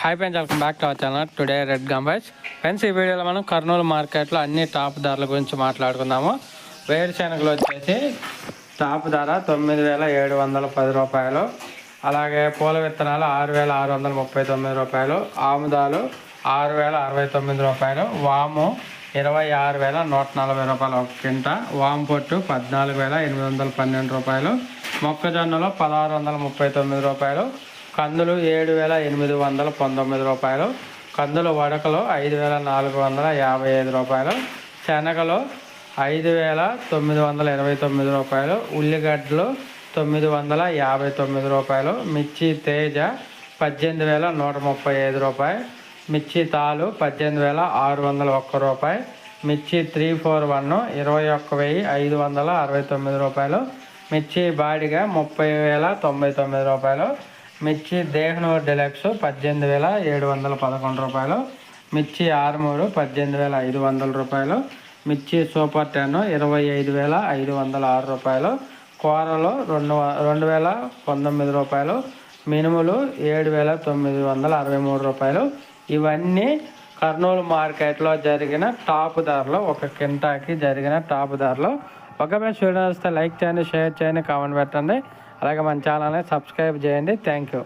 Hi friends, welcome back to our channel. Today red గంబాయ్స్ friends, ఈ వీడియోలో మనం కర్నూలు మార్కెట్లో అన్ని టాప్ ధరల గురించి మాట్లాడుకుందాము. వేరుశెనగలు వచ్చేసి టాప్ ధర 9,710 రూపాయలు. అలాగే పూల విత్తనాలు 6,639 రూపాయలు. ఆముదాలు 6,069 రూపాయలు. వాము 26,140 రూపాయలు ఒక కింట. వాము పొట్టు 14,812 రూపాయలు. మొక్కజొన్నలు 1,639 రూపాయలు. కందులు 7,819 రూపాయలు. కందులు వడకలు 5,455 రూపాయలు. శనగలు 5,929 రూపాయలు. ఉల్లిగడ్డలు 959 రూపాయలు. మిర్చి తేజ 18,135 రూపాయలు. మిర్చి తాలు 18,601 రూపాయలు. మిర్చి 341 21,569 రూపాయలు. మిర్చి బాడిగ 30,099 రూపాయలు. మిర్చి దేహనూర్ డెలక్స్ 18,711 రూపాయలు. మిర్చి ఆర్మూరు 18,500 రూపాయలు. మిర్చి సూపర్ 10 25,506 రూపాయలు. కూరలు 2,019 రూపాయలు. మినుములు 7,963 రూపాయలు. ఇవన్నీ కర్నూలు మార్కెట్లో జరిగిన టాప్ ధరలు, ఒక కింటాకి జరిగిన టాప్ ధరలు. ఒక వీడియో వస్తే లైక్ చేయండి, షేర్ చేయండి, కామెంట్ పెట్టండి. అలాగే మన ఛానల్ని సబ్స్క్రైబ్ చేయండి. Thank you.